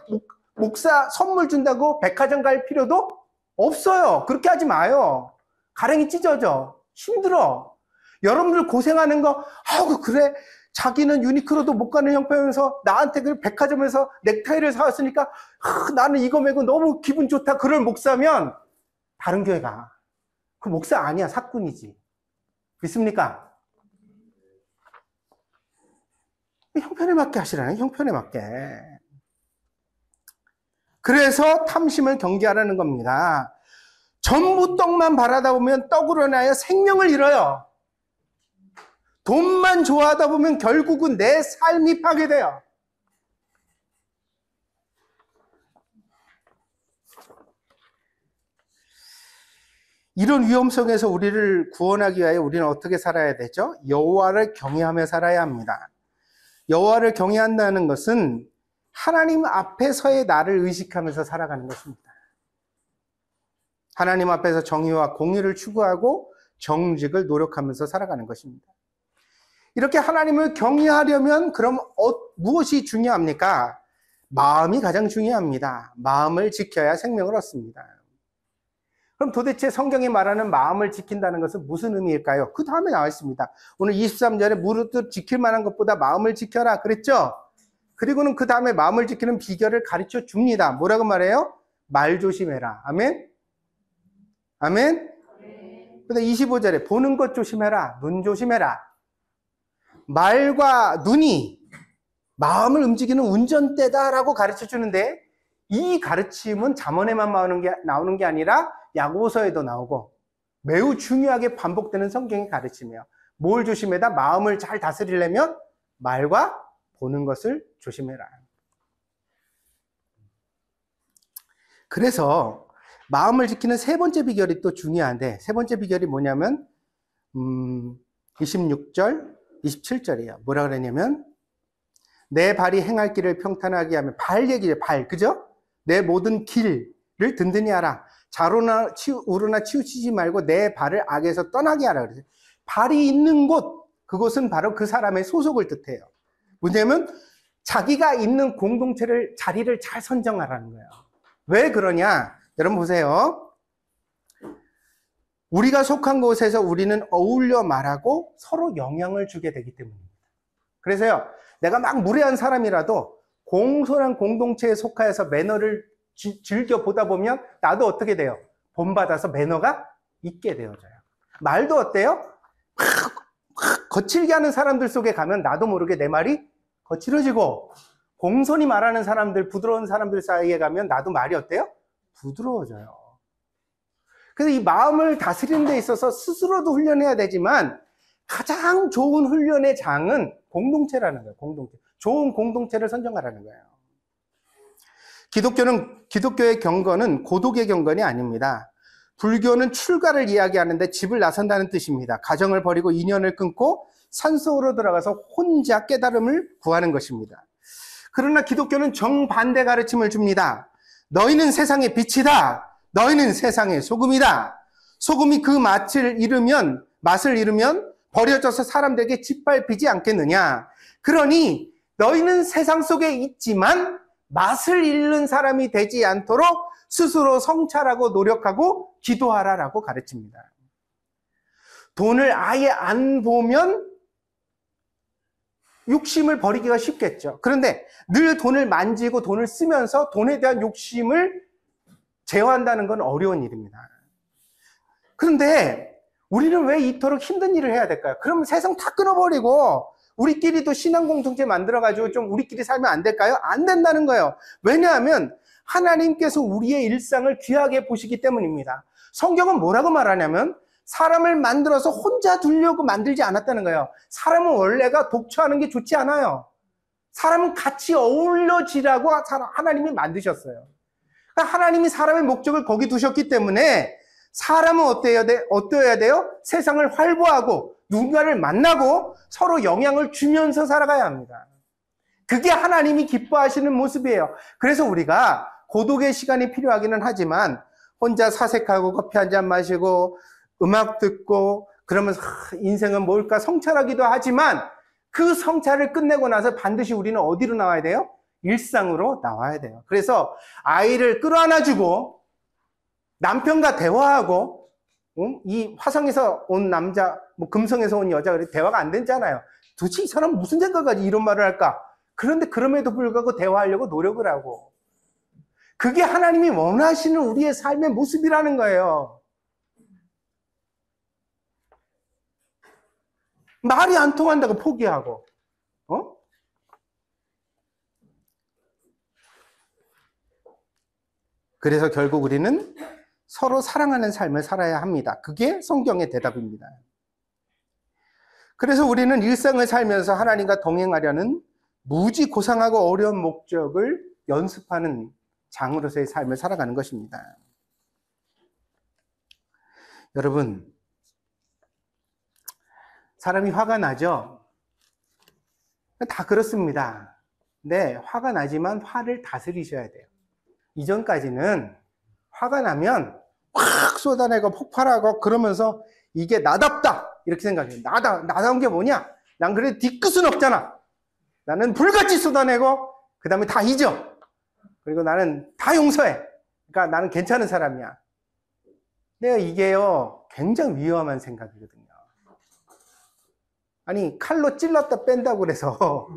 목사 선물 준다고 백화점 갈 필요도 없어요. 그렇게 하지 마요. 가랭이 찢어져. 힘들어. 여러분들 고생하는 거, 그래. 자기는 유니클로도 못 가는 형편에서 나한테 그 백화점에서 넥타이를 사왔으니까 나는 이거 메고 너무 기분 좋다. 그럴 목사면 다른 교회 가. 그 목사 아니야. 사꾼이지. 믿습니까? 형편에 맞게 하시라는, 형편에 맞게. 그래서 탐심을 경계하라는 겁니다. 전부 떡만 바라다 보면 떡으로 인하여 생명을 잃어요. 돈만 좋아하다 보면 결국은 내 삶이 파괴돼요. 이런 위험성에서 우리를 구원하기 위하여 우리는 어떻게 살아야 되죠? 여호와를 경외하며 살아야 합니다. 여호와를 경외한다는 것은 하나님 앞에서의 나를 의식하면서 살아가는 것입니다. 하나님 앞에서 정의와 공의를 추구하고 정직을 노력하면서 살아가는 것입니다. 이렇게 하나님을 경외하려면 그럼 무엇이 중요합니까? 마음이 가장 중요합니다. 마음을 지켜야 생명을 얻습니다. 그럼 도대체 성경이 말하는 마음을 지킨다는 것은 무슨 의미일까요? 그 다음에 나와 있습니다. 오늘 23절에 무릇 지킬 만한 것보다 마음을 지켜라 그랬죠? 그리고는 그 다음에 마음을 지키는 비결을 가르쳐 줍니다. 뭐라고 말해요? 말 조심해라. 아멘? 아멘? 근데 25절에 보는 것 조심해라. 눈 조심해라. 말과 눈이 마음을 움직이는 운전대다라고 가르쳐 주는데, 이 가르침은 잠언에만 나오는 게 아니라 야고보서에도 나오고 매우 중요하게 반복되는 성경의 가르침이에요. 뭘 조심해라? 마음을 잘 다스리려면 말과 보는 것을 조심해라. 그래서 마음을 지키는 세 번째 비결이 또 중요한데, 세 번째 비결이 뭐냐면 26절, 27절이에요. 뭐라 그랬냐면 내 발이 행할 길을 평탄하게 하면, 발 얘기죠. 발, 그죠? 내 모든 길을 든든히 하라. 좌로나 우로나 치우치지 말고 내 발을 악에서 떠나게 하라. 그래서 발이 있는 곳, 그곳은 바로 그 사람의 소속을 뜻해요. 뭐냐면 자기가 있는 공동체를, 자리를 잘 선정하라는 거예요. 왜 그러냐? 여러분 보세요. 우리가 속한 곳에서 우리는 어울려 말하고 서로 영향을 주게 되기 때문입니다. 그래서요, 내가 막 무례한 사람이라도 공손한 공동체에 속하여서 매너를 즐겨 보다 보면 나도 어떻게 돼요? 본받아서 매너가 있게 되어져요. 말도 어때요? 거칠게 하는 사람들 속에 가면 나도 모르게 내 말이 거칠어지고, 공손히 말하는 사람들, 부드러운 사람들 사이에 가면 나도 말이 어때요? 부드러워져요. 그래서 이 마음을 다스리는 데 있어서 스스로도 훈련해야 되지만 가장 좋은 훈련의 장은 공동체라는 거예요. 공동체. 좋은 공동체를 선정하라는 거예요. 기독교의 경건은 고독의 경건이 아닙니다. 불교는 출가를 이야기하는데 집을 나선다는 뜻입니다. 가정을 버리고 인연을 끊고 산속으로 들어가서 혼자 깨달음을 구하는 것입니다. 그러나 기독교는 정반대 가르침을 줍니다. 너희는 세상의 빛이다. 너희는 세상의 소금이다. 소금이 그 맛을 잃으면 버려져서 사람들에게 짓밟히지 않겠느냐. 그러니 너희는 세상 속에 있지만 맛을 잃는 사람이 되지 않도록 스스로 성찰하고 노력하고 기도하라라고 가르칩니다. 돈을 아예 안 보면 욕심을 버리기가 쉽겠죠. 그런데 늘 돈을 만지고 돈을 쓰면서 돈에 대한 욕심을 제어한다는 건 어려운 일입니다. 그런데 우리는 왜 이토록 힘든 일을 해야 될까요? 그러면 세상 다 끊어버리고 우리끼리도 신앙 공동체 만들어가지고 좀 우리끼리 살면 안 될까요? 안 된다는 거예요. 왜냐하면 하나님께서 우리의 일상을 귀하게 보시기 때문입니다. 성경은 뭐라고 말하냐면 사람을 만들어서 혼자 두려고 만들지 않았다는 거예요. 사람은 원래가 독처하는 게 좋지 않아요. 사람은 같이 어울려지라고 하나님이 만드셨어요. 그러니까 하나님이 사람의 목적을 거기 두셨기 때문에 사람은 어때야 돼요? 세상을 활보하고 누군가를 만나고 서로 영향을 주면서 살아가야 합니다. 그게 하나님이 기뻐하시는 모습이에요. 그래서 우리가 고독의 시간이 필요하기는 하지만 혼자 사색하고 커피 한 잔 마시고 음악 듣고 그러면서 인생은 뭘까 성찰하기도 하지만 그 성찰을 끝내고 나서 반드시 우리는 어디로 나와야 돼요? 일상으로 나와야 돼요. 그래서 아이를 끌어안아주고 남편과 대화하고 이 화성에서 온 남자, 금성에서 온 여자 대화가 안 되잖아요. 도대체 이 사람 무슨 생각까지 이런 말을 할까? 그런데 그럼에도 불구하고 대화하려고 노력을 하고 그게 하나님이 원하시는 우리의 삶의 모습이라는 거예요. 말이 안 통한다고 포기하고 그래서 결국 우리는 서로 사랑하는 삶을 살아야 합니다. 그게 성경의 대답입니다. 그래서 우리는 일상을 살면서 하나님과 동행하려는 무지 고상하고 어려운 목적을 연습하는 장으로서의 삶을 살아가는 것입니다. 여러분, 사람이 화가 나죠? 다 그렇습니다. 네, 화가 나지만 화를 다스리셔야 돼요. 이전까지는 화가 나면 확 쏟아내고 폭발하고 그러면서 이게 나답다 이렇게 생각해요. 나다운 게 뭐냐? 난 그래도 뒤끝은 없잖아. 나는 불같이 쏟아내고 그 다음에 다 잊어. 그리고 나는 다 용서해. 그러니까 나는 괜찮은 사람이야. 근데 이게요 굉장히 위험한 생각이거든요. 아니 칼로 찔렀다 뺀다고 그래서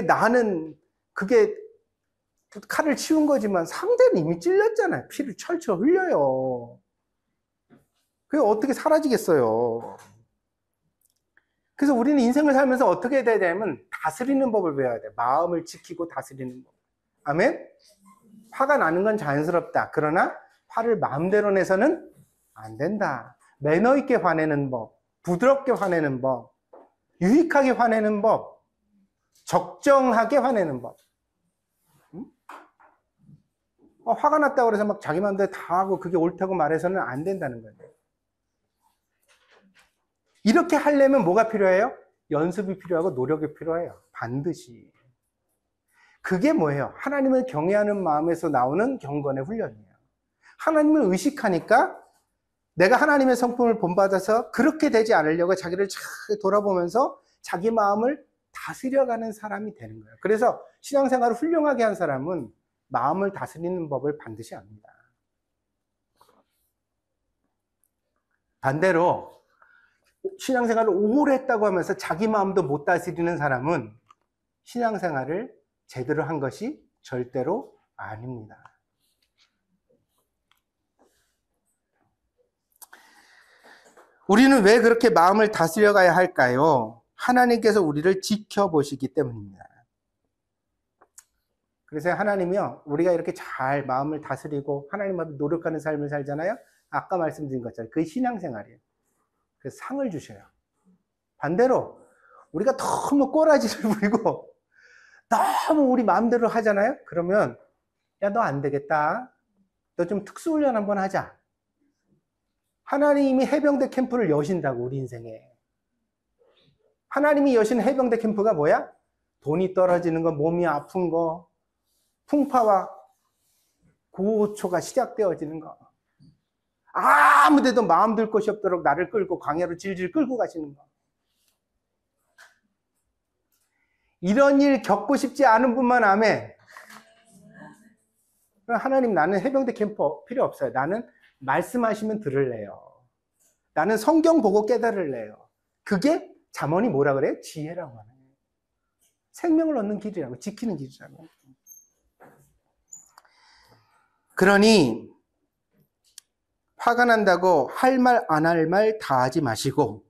나는 그게 칼을 치운 거지만 상대는 이미 찔렸잖아요. 피를 철철 흘려요. 그게 어떻게 사라지겠어요. 그래서 우리는 인생을 살면서 어떻게 해야 되냐면 다스리는 법을 배워야 돼요. 마음을 지키고 다스리는 법. 아멘? 화가 나는 건 자연스럽다. 그러나 화를 마음대로 내서는 안 된다. 매너 있게 화내는 법, 부드럽게 화내는 법, 유익하게 화내는 법, 적정하게 화내는 법. 화가 났다고 해서 막 자기 마음대로 다 하고 그게 옳다고 말해서는 안 된다는 거예요. 이렇게 하려면 뭐가 필요해요? 연습이 필요하고 노력이 필요해요. 반드시. 그게 뭐예요? 하나님을 경외하는 마음에서 나오는 경건의 훈련이에요. 하나님을 의식하니까 내가 하나님의 성품을 본받아서 그렇게 되지 않으려고 자기를 잘 돌아보면서 자기 마음을 다스려가는 사람이 되는 거예요. 그래서 신앙생활을 훌륭하게 한 사람은 마음을 다스리는 법을 반드시 압니다. 반대로 신앙생활을 오래 했다고 하면서 자기 마음도 못 다스리는 사람은 신앙생활을 제대로 한 것이 절대로 아닙니다. 우리는 왜 그렇게 마음을 다스려 가야 할까요? 하나님께서 우리를 지켜보시기 때문입니다. 그래서 하나님이요, 우리가 이렇게 잘 마음을 다스리고 하나님 앞에 노력하는 삶을 살잖아요. 아까 말씀드린 것처럼 그게 신앙생활이에요. 그래서 상을 주셔요. 반대로 우리가 너무 꼬라지를 부리고 너무 우리 마음대로 하잖아요. 그러면 야, 너 안 되겠다. 너 좀 특수훈련 한번 하자. 하나님이 해병대 캠프를 여신다고, 우리 인생에. 하나님이 여신 해병대 캠프가 뭐야? 돈이 떨어지는 거, 몸이 아픈 거, 풍파와 고초가 시작되어지는 거. 아무 데도 마음 들 곳이 없도록 나를 끌고 광야로 질질 끌고 가시는 거. 이런 일 겪고 싶지 않은 분만 아멘. 하나님, 나는 해병대 캠프 필요 없어요. 나는 말씀하시면 들을래요. 나는 성경 보고 깨달을래요. 그게 잠언이 뭐라 그래요? 지혜라고 하는 거예요. 생명을 얻는 길이라고, 지키는 길이라고. 그러니 화가 난다고 할 말 안 할 말 다 하지 마시고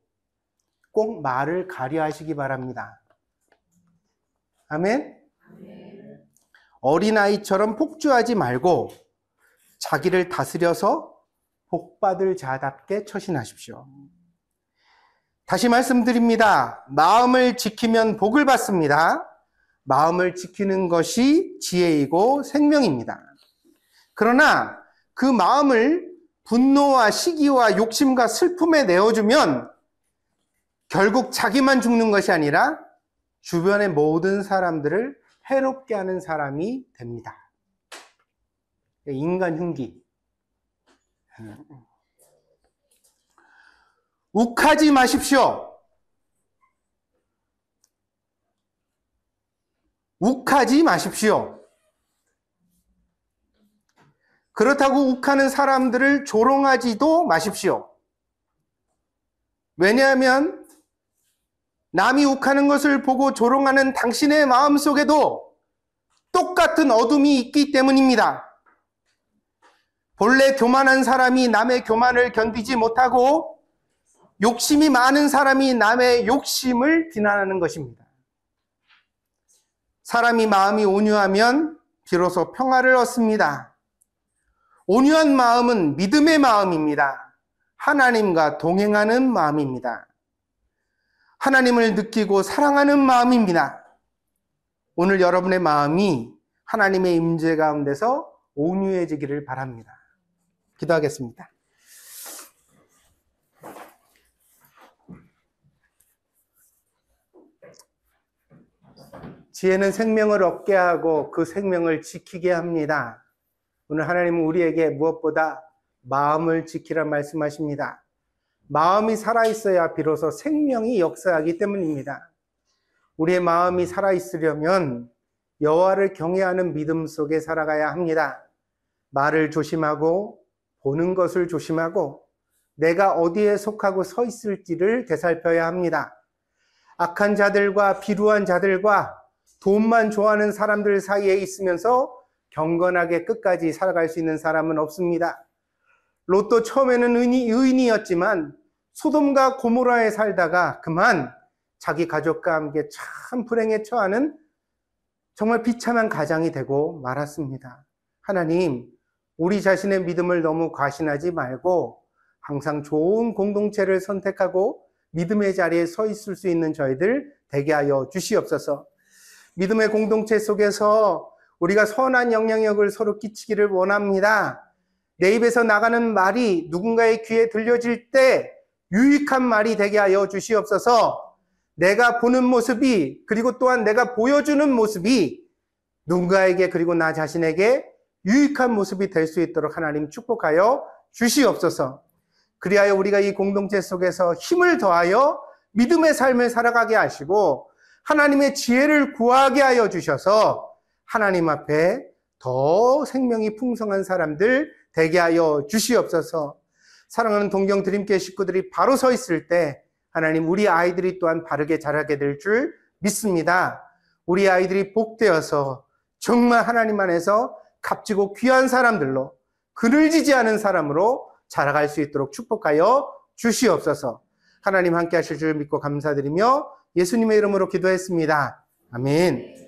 꼭 말을 가려하시기 바랍니다. 아멘? 어린아이처럼 폭주하지 말고 자기를 다스려서 복받을 자답게 처신하십시오. 다시 말씀드립니다. 마음을 지키면 복을 받습니다. 마음을 지키는 것이 지혜이고 생명입니다. 그러나 그 마음을 분노와 시기와 욕심과 슬픔에 내어주면 결국 자기만 죽는 것이 아니라 주변의 모든 사람들을 해롭게 하는 사람이 됩니다. 인간 흉기. 욱하지 마십시오. 욱하지 마십시오. 그렇다고 욱하는 사람들을 조롱하지도 마십시오. 왜냐하면 남이 욱하는 것을 보고 조롱하는 당신의 마음속에도 똑같은 어둠이 있기 때문입니다. 본래 교만한 사람이 남의 교만을 견디지 못하고 욕심이 많은 사람이 남의 욕심을 비난하는 것입니다. 사람이 마음이 온유하면 비로소 평화를 얻습니다. 온유한 마음은 믿음의 마음입니다. 하나님과 동행하는 마음입니다. 하나님을 느끼고 사랑하는 마음입니다. 오늘 여러분의 마음이 하나님의 임재 가운데서 온유해지기를 바랍니다. 기도하겠습니다. 지혜는 생명을 얻게 하고 그 생명을 지키게 합니다. 오늘 하나님은 우리에게 무엇보다 마음을 지키라 말씀하십니다. 마음이 살아있어야 비로소 생명이 역사하기 때문입니다. 우리의 마음이 살아있으려면 여호와를 경외하는 믿음 속에 살아가야 합니다. 말을 조심하고 보는 것을 조심하고 내가 어디에 속하고 서 있을지를 되살펴야 합니다. 악한 자들과 비루한 자들과 돈만 좋아하는 사람들 사이에 있으면서 경건하게 끝까지 살아갈 수 있는 사람은 없습니다. 롯도 처음에는 의인이었지만 소돔과 고모라에 살다가 그만 자기 가족과 함께 참 불행에 처하는 정말 비참한 가장이 되고 말았습니다. 하나님, 우리 자신의 믿음을 너무 과신하지 말고 항상 좋은 공동체를 선택하고 믿음의 자리에 서 있을 수 있는 저희들 되게 하여 주시옵소서. 믿음의 공동체 속에서 우리가 선한 영향력을 서로 끼치기를 원합니다. 내 입에서 나가는 말이 누군가의 귀에 들려질 때 유익한 말이 되게 하여 주시옵소서. 내가 보는 모습이, 그리고 또한 내가 보여주는 모습이 누군가에게, 그리고 나 자신에게 유익한 모습이 될 수 있도록 하나님 축복하여 주시옵소서. 그리하여 우리가 이 공동체 속에서 힘을 더하여 믿음의 삶을 살아가게 하시고 하나님의 지혜를 구하게 하여 주셔서 하나님 앞에 더 생명이 풍성한 사람들 되게 하여 주시옵소서. 사랑하는 동경 드림교회 식구들이 바로 서 있을 때 하나님, 우리 아이들이 또한 바르게 자라게 될 줄 믿습니다. 우리 아이들이 복되어서 정말 하나님 안에서 값지고 귀한 사람들로, 그늘지지 않은 사람으로 자라갈 수 있도록 축복하여 주시옵소서. 하나님 함께 하실 줄 믿고 감사드리며 예수님의 이름으로 기도했습니다. 아멘.